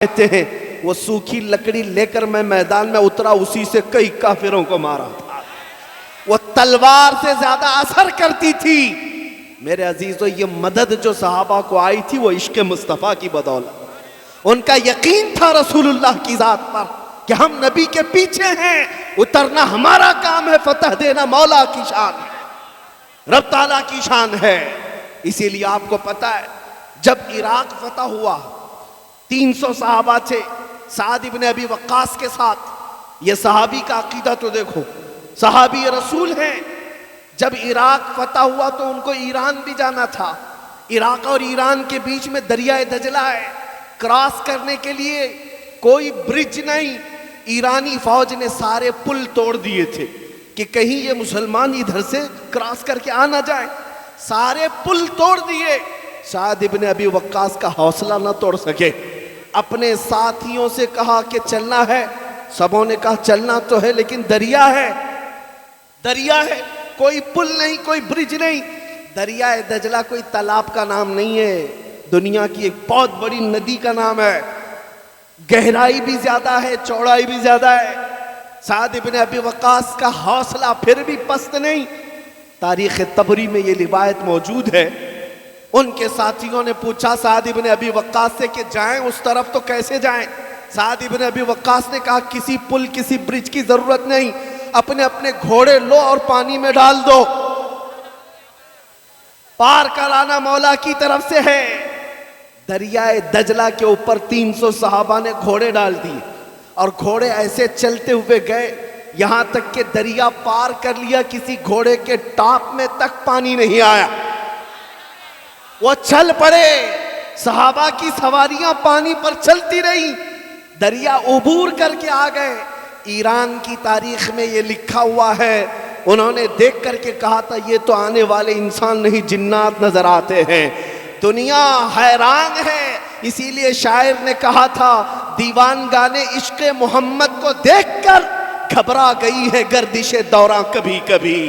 کہتے ہیں وہ سوکھی لکڑی لے کر میں میدان میں اترا، اسی سے کئی کافروں کو مارا تھا۔ وہ تلوار سے زیادہ اثر کرتی تھی۔ میرے عزیزو، یہ مدد جو صحابہ کو آئی تھی وہ عشق مصطفیٰ کی بدولت، ان کا یقین تھا رسول اللہ کی ذات پر کہ ہم نبی کے پیچھے ہیں، اترنا ہمارا کام ہے، فتح دینا مولا کی شان ہے، رب تعالیٰ کی شان ہے۔ اسی لیے آپ کو پتا ہے جب عراق فتح ہوا 300 صحابہ تھے سعد ابن ابی وقاص کے ساتھ۔ یہ صحابی کا عقیدہ تو دیکھو، صحابی رسول ہیں۔ جب عراق فتح ہوا تو ان کو ایران بھی جانا تھا۔ عراق اور ایران کے بیچ میں دریائے دجلہ ہے، کراس کرنے کے لیے کوئی برج نہیں۔ ایرانی فوج نے سارے پل توڑ دیے تھے کہ کہیں یہ مسلمان ادھر سے کراس کر کے آ نہ جائیں، سارے پل توڑ دیے۔ سعد ابن ابی وقاص کا حوصلہ نہ توڑ سکے، اپنے ساتھیوں سے کہا کہ چلنا ہے۔ سبوں نے کہا چلنا تو ہے لیکن دریا ہے، دریا ہے، کوئی پل نہیں، کوئی برج نہیں۔ دریائے دجلہ کوئی تالاب کا نام نہیں ہے، دنیا کی ایک بہت بڑی ندی کا نام ہے، گہرائی بھی زیادہ ہے، چوڑائی بھی زیادہ ہے۔ سعد ابن ابی وقاص کا حوصلہ پھر بھی پست نہیں۔ تاریخ طبری میں یہ روایت موجود ہے، ان کے ساتھیوں نے پوچھا سعد ابن ابی وقاص سے کہ جائیں اس طرف تو کیسے جائیں؟ سعد ابن ابی وقاص نے کہا کسی پل کسی برج کی ضرورت نہیں، اپنے اپنے گھوڑے لو اور پانی میں ڈال دو، پار کرانا مولا کی طرف سے ہے۔ دریائے دجلہ کے اوپر 300 صحابہ نے گھوڑے ڈال دی اور گھوڑے ایسے چلتے ہوئے گئے یہاں تک کہ دریا پار کر لیا، کسی گھوڑے کے ٹاپ میں تک پانی نہیں آیا۔ وہ چل پڑے، صحابہ کی سواریاں پانی پر چلتی رہی، دریا عبور کر کے آ گئے۔ ایران کی تاریخ میں یہ لکھا ہوا ہے، انہوں نے دیکھ کر کے کہا تھا یہ تو آنے والے انسان نہیں جنات نظر آتے ہیں۔ دنیا حیران ہے، اسی لیے شاعر نے کہا تھا دیوان گانے عشق محمد کو دیکھ کر گھبرا گئی ہے گردش دوراں کبھی کبھی،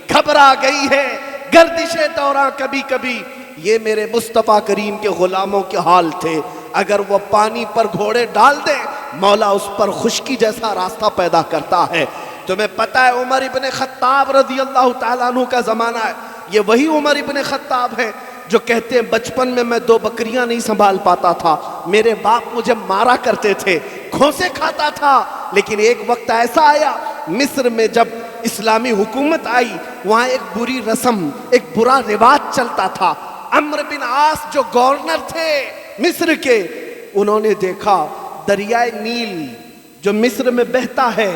گھبرا گئی ہے گردش دوراں کبھی کبھی۔ یہ میرے مصطفیٰ کریم کے غلاموں کے حال تھے، اگر وہ پانی پر گھوڑے ڈال دیں مولا اس پر خشکی جیسا راستہ پیدا کرتا ہے۔ تمہیں پتہ ہے عمر ابن خطاب رضی اللہ تعالیٰ عنہ کا زمانہ ہے، یہ وہی عمر ابن خطاب ہے جو کہتے ہیں بچپن میں 2 بکریاں نہیں سنبھال پاتا تھا، میرے باپ مجھے مارا کرتے تھے، کھوسے کھاتا تھا، لیکن ایک وقت ایسا آیا مصر میں جب اسلامی حکومت آئی وہاں ایک بری رسم، ایک برا رواج چلتا تھا۔ عمرو بن عاص جو گورنر تھے مصر کے، انہوں نے دیکھا دریائے نیل جو مصر میں بہتا ہے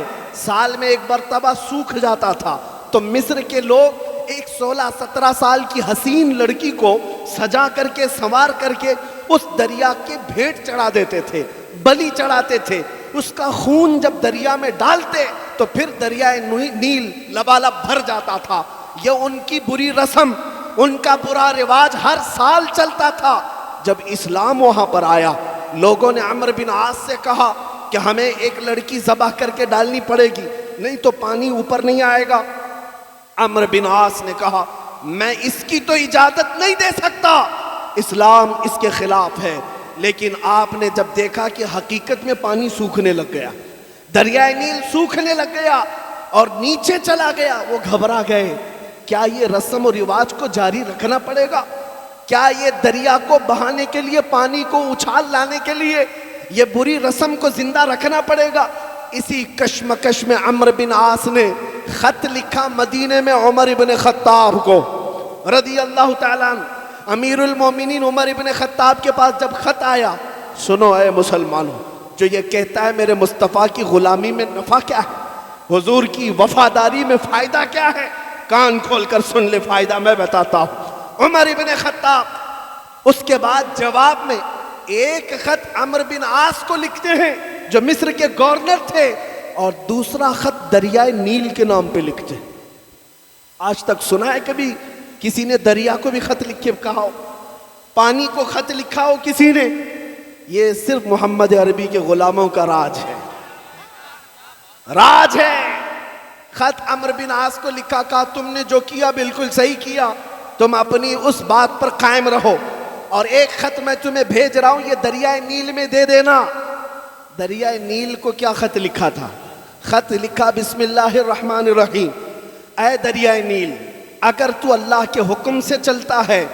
سال میں ایک مرتبہ سوکھ جاتا تھا، تو مصر کے لوگ ایک 16-17 سال کی حسین لڑکی کو سجا کر کے سنوار کر کے اس دریا کے بھیٹ چڑھا دیتے تھے، بلی چڑھاتے تھے، اس کا خون جب دریا میں ڈالتے تو پھر دریائے نیل لبالب بھر جاتا تھا۔ یہ ان کی بری رسم، ان کا برا رواج ہر سال چلتا تھا۔ جب اسلام وہاں پر آیا لوگوں نے عمرو بن عاص سے کہا کہ ہمیں ایک لڑکی ذبح کر کے ڈالنی پڑے گی، نہیں تو پانی اوپر نہیں آئے گا۔ عمرو بن عاص نے کہا میں اس کی تو اجازت نہیں دے سکتا، اسلام اس کے خلاف ہے۔ لیکن آپ نے جب دیکھا کہ حقیقت میں پانی سوکھنے لگ گیا، دریائے نیل سوکھنے لگ گیا اور نیچے چلا گیا، وہ گھبرا گئے، کیا یہ رسم و رواج کو جاری رکھنا پڑے گا؟ کیا یہ دریا کو بہانے کے لیے، پانی کو اچھال لانے کے لیے یہ بری رسم کو زندہ رکھنا پڑے گا؟ اسی کشمکش میں عمرو بن عاص نے خط لکھا مدینے میں عمر ابن خطاب کو رضی اللہ تعالیٰ عنہ۔ امیر المومنین عمر ابن خطاب کے پاس جب خط آیا، سنو اے مسلمانوں، جو یہ کہتا ہے میرے مصطفیٰ کی غلامی میں نفع کیا ہے، حضور کی وفاداری میں فائدہ کیا ہے، کان کھول کر سن لے، فائدہ میں بتاتا ہوں۔ عمر ابن خطاب اس کے بعد جواب میں ایک خط عمرو بن عاص کو لکھتے ہیں جو مصر کے گورنر تھے، اور دوسرا خط دریائے نیل کے نام پہ لکھتے ہیں۔ آج تک سنا ہے کبھی کسی نے دریا کو بھی خط لکھ کے کہا ہو، پانی کو خط لکھا ہو کسی نے؟ یہ صرف محمد عربی کے غلاموں کا راج ہے، راج ہے۔ خط عمرو بن عاص کو لکھا، کہا تم نے جو کیا بالکل صحیح کیا، تم اپنی اس بات پر قائم رہو، اور ایک خط میں تمہیں بھیج رہا ہوں، یہ دریائے نیل میں دے دینا۔ دریائے نیل کو کیا خط لکھا تھا؟ خط لکھا بسم اللہ الرحمن الرحیم، اے دریائے نیل، اگر تو اللہ کے حکم سے چلتا ہے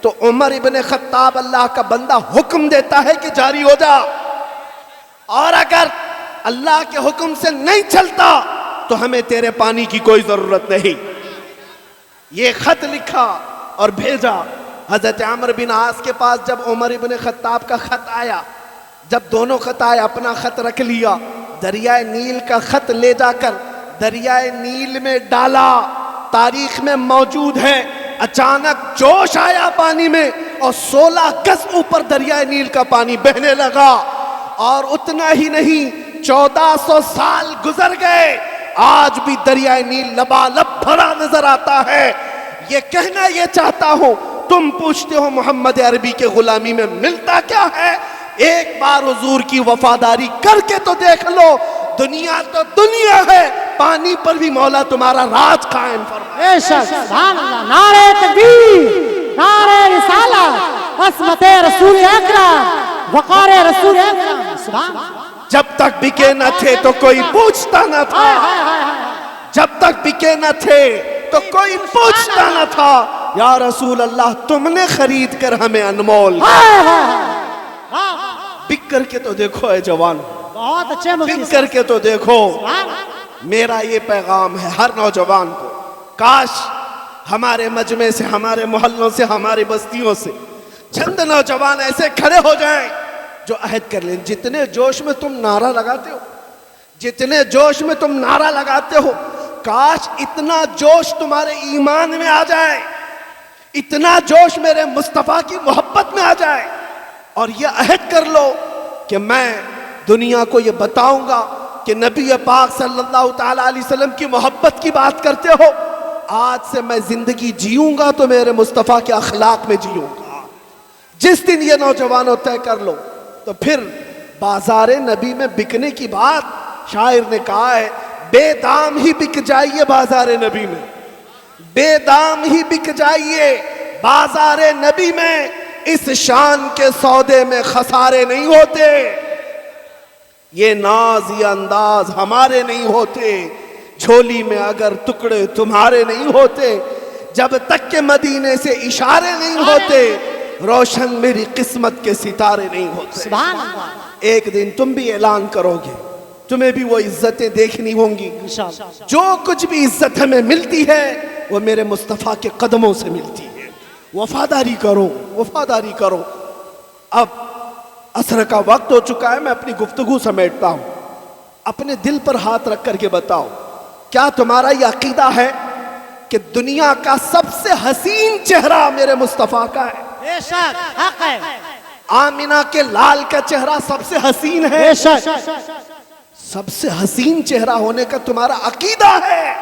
تو عمر ابن خطاب اللہ کا بندہ حکم دیتا ہے کہ جاری ہو جا، اور اگر اللہ کے حکم سے نہیں چلتا تو ہمیں تیرے پانی کی کوئی ضرورت نہیں۔ یہ خط لکھا اور بھیجا۔ حضرت عمرو بن عاص کے پاس جب عمر ابن خطاب کا خط آیا، جب دونوں خط آئے، اپنا خط رکھ لیا، دریائے نیل کا خط لے جا کر دریائے نیل میں ڈالا۔ تاریخ میں موجود ہے، اچانک جوش آیا پانی میں اور 16 گز اوپر دریائے نیل کا پانی بہنے لگا، اور اتنا ہی نہیں 1400 سال گزر گئے، آج بھی دریائے نیل لبالب بھرا نظر آتا ہے۔ یہ کہنا یہ چاہتا ہوں، تم پوچھتے ہو محمد عربی کے غلامی میں ملتا کیا ہے؟ ایک بار حضور کی وفاداری کر کے تو دیکھ لو، دنیا تو دنیا ہے، پانی پر بھی مولا تمہارا راج قائم فرمائے۔ بے شک، سبحان اللہ، نعرہ تکبیر، نعرہ رسالت، عصمت رسول اکرم، وقار رسول اکرم، سبحان اللہ۔ جب تک بکے نہ تھے تو کوئی پوچھتا نہ تھا، جب تک بکے نہ تھے تو کوئی پوچھتا نہ تھا، یا رسول اللہ تم نے خرید کر ہمیں انمول، بک کر کے تو دیکھو اے جوان، بہت اچھے مفتی بک کر کے تو دیکھو۔ میرا یہ پیغام ہے ہر نوجوان کو، کاش ہمارے مجمع سے، ہمارے محلوں سے، ہماری بستیوں سے چند نوجوان ایسے کھڑے ہو جائیں جو عہد کر لیں، جتنے جوش میں تم نعرہ لگاتے ہو، جتنے جوش میں تم نعرہ لگاتے ہو، کاش اتنا جوش تمہارے ایمان میں آ جائے، اتنا جوش میرے مصطفیٰ کی محبت میں آ جائے، اور یہ عہد کر لو کہ میں دنیا کو یہ بتاؤں گا کہ نبی پاک صلی اللہ تعالیٰ علیہ وسلم کی محبت کی بات کرتے ہو، آج سے میں زندگی جیوں گا تو میرے مصطفیٰ کے اخلاق میں جیوں گا۔ جس دن یہ نوجوانوں طے کر لو تو پھر بازار نبی میں بکنے کی بات، شاعر نے کہا ہے بے دام ہی بک جائیے بازار نبی میں، بے دام ہی بک جائیے بازار نبی میں، اس شان کے سودے میں خسارے نہیں ہوتے، یہ ناز یہ انداز ہمارے نہیں ہوتے، جھولی میں اگر ٹکڑے تمہارے نہیں ہوتے، جب تک کہ مدینے سے اشارے نہیں ہوتے، روشن میری قسمت کے ستارے نہیں ہوتے۔ سبحان اللہ، ایک دن تم بھی اعلان کرو گے، تمہیں بھی وہ عزتیں دیکھنی ہوں گی، انشاءاللہ۔ جو کچھ بھی عزت ہمیں ملتی ہے وہ میرے مصطفیٰ کے قدموں سے ملتی ہے۔ وفاداری کرو، وفاداری کرو۔ اب عصر کا وقت ہو چکا ہے، میں اپنی گفتگو سمیٹتا ہوں۔ اپنے دل پر ہاتھ رکھ کر کے بتاؤ، کیا تمہارا یہ عقیدہ ہے کہ دنیا کا سب سے حسین چہرہ میرے مصطفیٰ کا ہے؟ بے شک، حق ہے، آمینہ کے لال کا چہرہ سب سے حسین ہے؟ بے شک، سب سے حسین چہرہ ہونے کا تمہارا عقیدہ ہے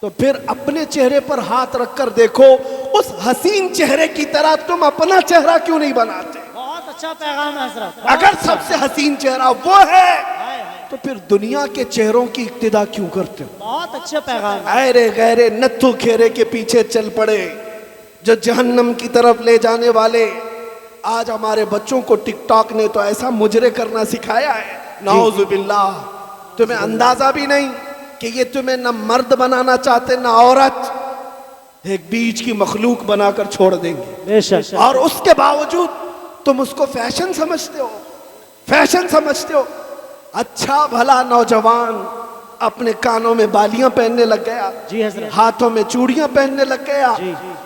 تو پھر اپنے چہرے پر ہاتھ رکھ کر دیکھو، اس حسین چہرے کی طرح تم اپنا چہرہ کیوں نہیں بناتے؟ بہت اچھا پیغام ہے حضرت۔ اگر سب سے حسین چہرہ وہ ہے تو پھر دنیا کے چہروں کی اقتدا کیوں کرتے ہو؟ بہت اچھا پیغام ہے۔ ایرے غیرے نتھو کھیرے کے پیچھے چل پڑے جو جہنم کی طرف لے جانے والے۔ آج ہمارے بچوں کو ٹک ٹاک نے تو ایسا مجرے کرنا سکھایا ہے، نعوذ باللہ، تمہیں اندازہ بھی نہیں کہ یہ تمہیں نہ مرد بنانا چاہتے نہ عورت، ایک بیچ کی مخلوق بنا کر چھوڑ دیں گے، بے شک، اور اس کے باوجود تم اس کو فیشن سمجھتے ہو، فیشن سمجھتے ہو۔ اچھا بھلا نوجوان اپنے کانوں میں بالیاں پہننے لگ گیا، جی حضرت، ہاتھوں میں چوڑیاں پہننے لگ گیا،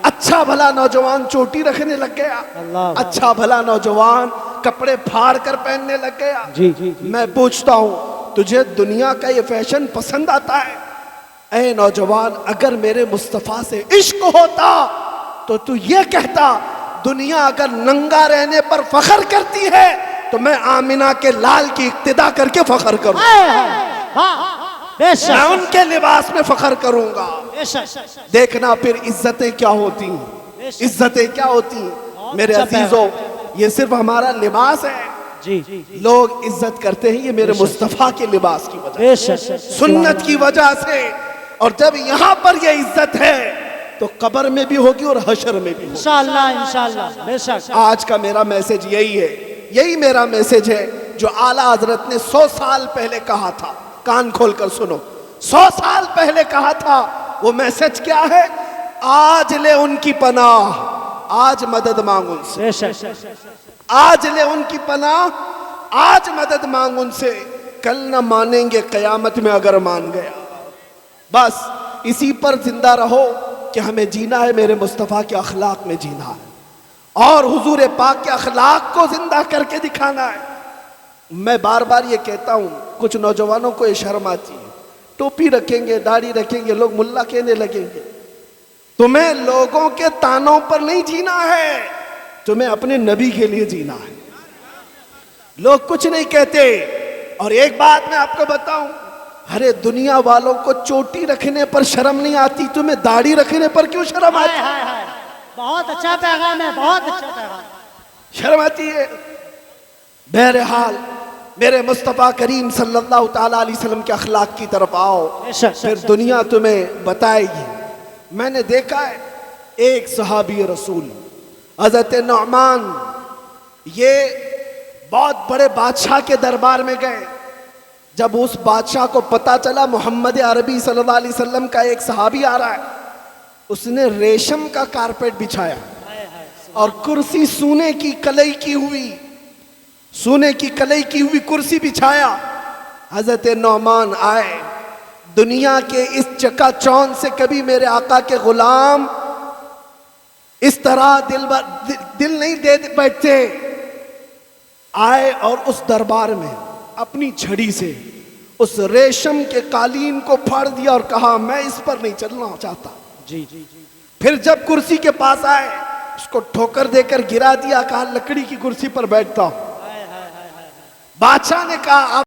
اچھا بھلا نوجوان چوٹی رکھنے لگ گیا، اللہ، اچھا بھلا نوجوان کپڑے پھاڑ کر پہننے لگ گیا۔ جی جی، میں پوچھتا ہوں، تجھے دنیا کا یہ فیشن پسند آتا ہے؟ اے نوجوان، اگر میرے مصطفیٰ سے عشق ہوتا تو تو یہ کہتا، دنیا اگر ننگا رہنے پر فخر کرتی ہے تو میں آمینہ کے لال کی اقتدا کر کے فخر کروں، بے میں شک، ان کے لباس میں فخر کروں گا۔ بے شک، دیکھنا پھر عزتیں کیا ہوتی ہیں، عزتیں کیا ہوتی ہیں میرے عزیزوں۔ یہ صرف ہمارا لباس ہے، جی، لوگ عزت کرتے ہیں یہ میرے مصطفیٰ کے لباس کی وجہ بے شک، سنت کی وجہ سے، اور جب یہاں پر یہ عزت ہے تو قبر میں بھی ہوگی اور حشر میں بھی ہوگی۔ انشاءاللہ انشاءاللہ بے شک۔ آج کا میرا میسج یہی ہے، یہی میرا میسج ہے جو اعلیٰ حضرت نے 100 سال پہلے کہا تھا۔ کان کھول کر سنو، 100 سال پہلے کہا تھا۔ وہ میسج کیا ہے؟ آج لے ان کی پناہ، آج مدد مانگ ان سے، بے شک۔ آج لے ان کی پناہ، آج مدد مانگ ان سے، کل نہ مانیں گے قیامت میں اگر مان گیا۔ بس اسی پر زندہ رہو کہ ہمیں جینا ہے میرے مصطفیٰ کے اخلاق میں جینا ہے، اور حضور پاک کے اخلاق کو زندہ کر کے دکھانا ہے۔ میں بار بار یہ کہتا ہوں، کچھ نوجوانوں کو یہ شرم آتی ہے، ٹوپی رکھیں گے، داڑھی رکھیں گے، لوگ ملا کہنے لگیں گے۔ تمہیں لوگوں کے تانوں پر نہیں جینا ہے، تمہیں اپنے نبی کے لیے جینا ہے۔ لوگ کچھ نہیں کہتے۔ اور ایک بات میں آپ کو بتاؤں، ارے دنیا والوں کو چوٹی رکھنے پر شرم نہیں آتی، تمہیں داڑھی رکھنے پر کیوں شرم آتی؟ ہائے ہائے، بہت اچھا پیغام ہے، بہت اچھا پیغام۔ شرم آتی ہے۔ بہرحال میرے مصطفیٰ کریم صلی اللہ تعالیٰ علیہ وسلم کے اخلاق کی طرف آؤ، بے شک۔ پھر دنیا تمہیں بتائے گی۔ میں نے دیکھا ہے ایک صحابی رسول حضرت نعمان، یہ بہت بڑے بادشاہ کے دربار میں گئے۔ جب اس بادشاہ کو پتا چلا محمد عربی صلی اللہ علیہ وسلم کا ایک صحابی آ رہا ہے، اس نے ریشم کا کارپیٹ بچھایا اور کرسی سونے کی کلئی کی ہوئی، سونے کی کلئی کی ہوئی کرسی بچھایا۔ حضرت نعمان آئے۔ دنیا کے اس چکا چوند سے کبھی میرے آقا کے غلام اس طرح دل نہیں دے بیٹھتے۔ آئے اور اس دربار میں اپنی چھڑی سے اس ریشم کے قالین کو پھاڑ دیا اور کہا میں اس پر نہیں چلنا چاہتا۔ جی۔ پھر جب کرسی کے پاس آئے اس کو ٹھوکر دے کر گرا دیا، کہا لکڑی کی کرسی پر بیٹھتا ہوں۔ بادشاہ نے کہا